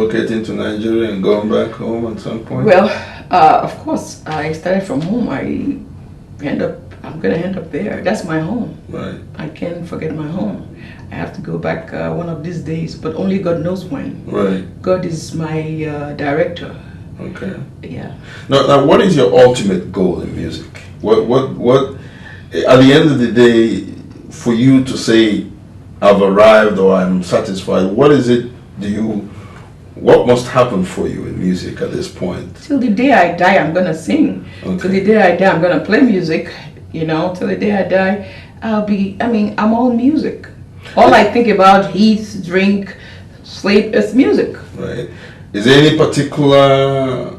relocating to Nigeria and going back home at some point? Well, of course, I started from home. I'm gonna end up there. That's my home. Right. I can't forget my home. I have to go back one of these days, but only God knows when. Right. God is my director. Okay. Yeah. Now, what is your ultimate goal in music? What? At the end of the day, for you to say, "I've arrived" or "I'm satisfied," what is it? What must happen for you in music at this point? Till the day I die, I'm gonna sing. Okay. Till the day I die, I'm gonna play music. Till the day I die, I'm all music. All I think about, eat, drink, sleep, is music. Right. Is there any particular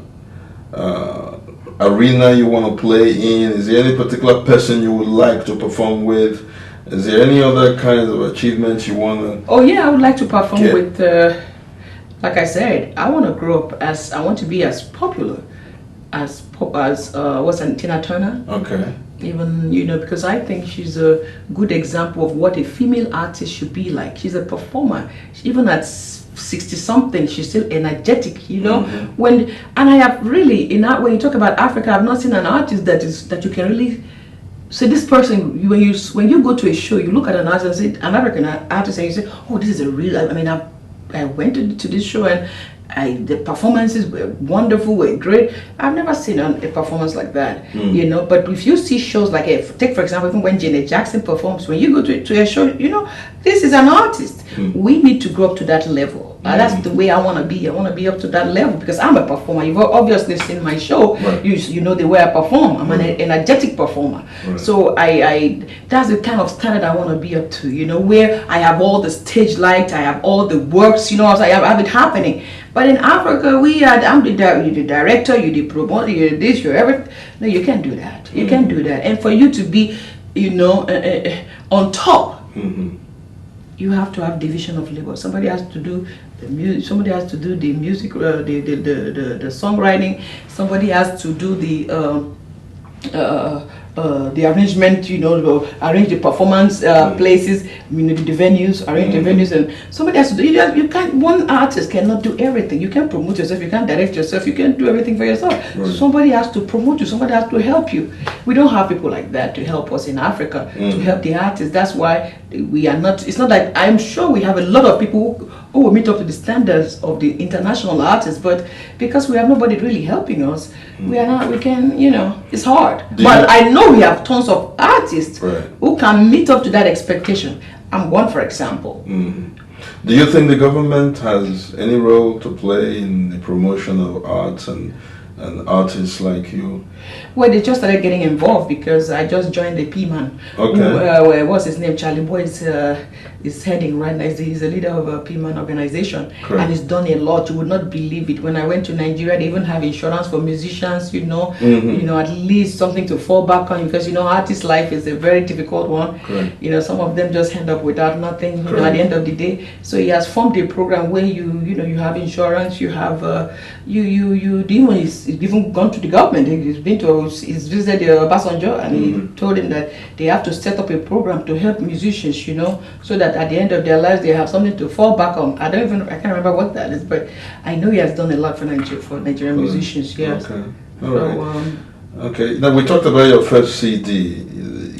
arena you want to play in? Is there any particular person you would like to perform with? Is there any other kinds of achievements you want to? Oh yeah, I would like to perform with. Like I said, I want to grow up I want to be as popular as Tina Turner. Okay. Even because I think she's a good example of what a female artist should be like. She's a performer. Even at 60 something, she's still energetic. Mm-hmm. And I have really when you talk about Africa, I've not seen an artist that you can really say this person. When you go to a show, you look at an artist, an African artist, and you say, "Oh, this is a real." I went to this show and the performances were wonderful, were great. I've never seen a performance like that, But if you see shows like, take for example, even when Janet Jackson performs, when you go to a show, this is an artist. We need to grow up to that level. That's the way I want to be. I want to be up to that level because I'm a performer. You've obviously seen my show. Right. You know the way I perform. I'm an energetic performer. Right. So that's the kind of standard I want to be up to. Where I have all the stage lights, I have all the works. I have it happening. But in Africa, I'm the director, you're the promoter, you're this, you're everything. No, you can't do that. You can't do that. And for you to be, on top. Mm-hmm. You have to have division of labor. Somebody has to do the music. Somebody has to do the music, the songwriting. Somebody has to do the arrangement. Arrange the performance places. The venues. Arrange the venues, and somebody has to do. You can't. One artist cannot do everything. You can't promote yourself. You can't direct yourself. You can't do everything for yourself. Right. Somebody has to promote you. Somebody has to help you. We don't have people like that to help us in Africa to help the artists. That's why we are not. It's not like I'm sure we have a lot of people who will meet up to the standards of the international artists, but because we have nobody really helping us, we are not. We can. It's hard. But I know we have tons of artists who can meet up to that expectation. I'm one, for example. Mm-hmm. Do you think the government has any role to play in the promotion of arts and artists like you? Well, they just started getting involved because I just joined the P-Man. Okay. What's his name? Charlie Boy is heading right now. He's the leader of a P-Man organization. Correct. And he's done a lot. You would not believe it. When I went to Nigeria, they even have insurance for musicians, at least something to fall back on because, artist life is a very difficult one. Correct. Some of them just end up without nothing, at the end of the day. So he has formed a program where you have insurance, you have, he's even gone to the government. He's visited Obasanjo and he told him that they have to set up a program to help musicians, so that at the end of their lives they have something to fall back on. I can't remember what that is, but I know he has done a lot for Nigerian musicians. Yes. Okay. All right. Okay. Now we talked about your first CD.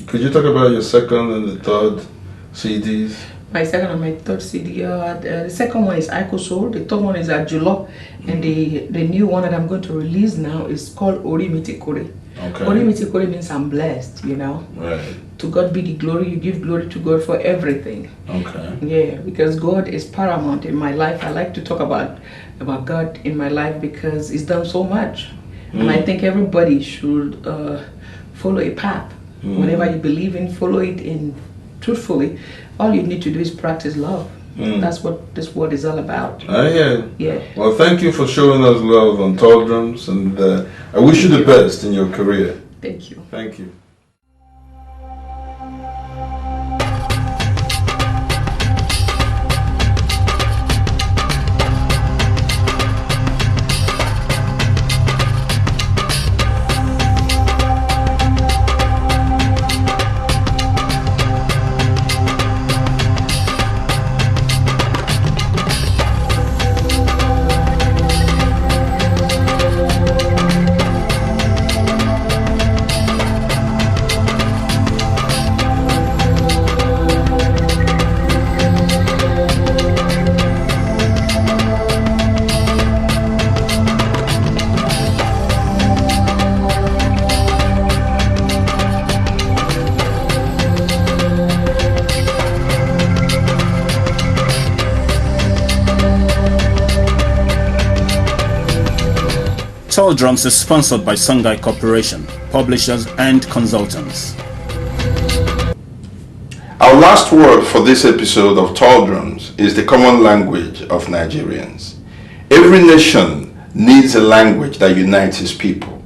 Could you talk about your second and the third CDs? My second and my third CD. The second one is Aiko Soul. The third one is Ajulo, and the new one that I'm going to release now is called Ori Miti Kore. Okay. Ori Miti Kore means I'm blessed. Right. To God be the glory. You give glory to God for everything. Okay. Yeah, because God is paramount in my life. I like to talk about God in my life because He's done so much, and I think everybody should follow a path. Whatever you believe in, follow it in truthfully. All you need to do is practice love. That's what this world is all about. Yeah. Well, thank you for showing us love on Tall Drums, and I wish you the best in your career. Thank you. Thank you. Tall Drums is sponsored by Songhai Corporation, publishers and consultants. Our last word for this episode of Tall Drums is the common language of Nigerians. Every nation needs a language that unites its people.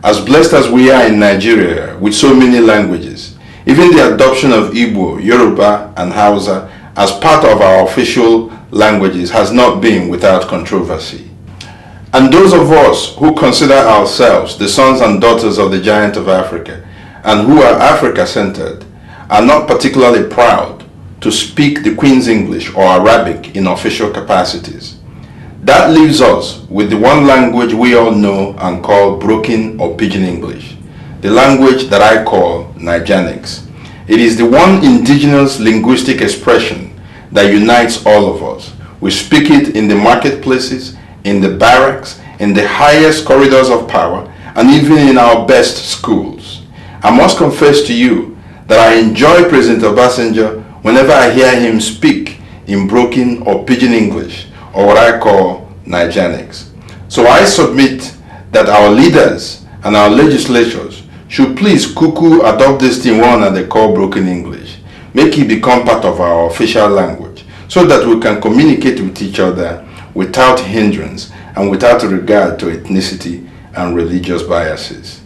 As blessed as we are in Nigeria with so many languages, even the adoption of Igbo, Yoruba, and Hausa as part of our official languages has not been without controversy. And those of us who consider ourselves the sons and daughters of the giant of Africa and who are Africa-centered are not particularly proud to speak the Queen's English or Arabic in official capacities. That leaves us with the one language we all know and call broken or pidgin English, the language that I call Nigerianics. It is the one indigenous linguistic expression that unites all of us. We speak it in the marketplaces, in the barracks, in the highest corridors of power, and even in our best schools. I must confess to you that I enjoy President Obasanjo whenever I hear him speak in broken or pidgin English, or what I call Nigerianics. So I submit that our leaders and our legislatures should please cuckoo adopt this thing one that they call broken English. Make it become part of our official language so that we can communicate with each other without hindrance and without regard to ethnicity and religious biases.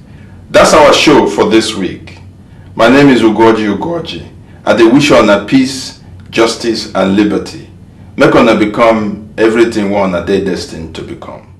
That's our show for this week. My name is Ugoji. I wish on peace, justice, and liberty. Make on become everything one that they destined to become.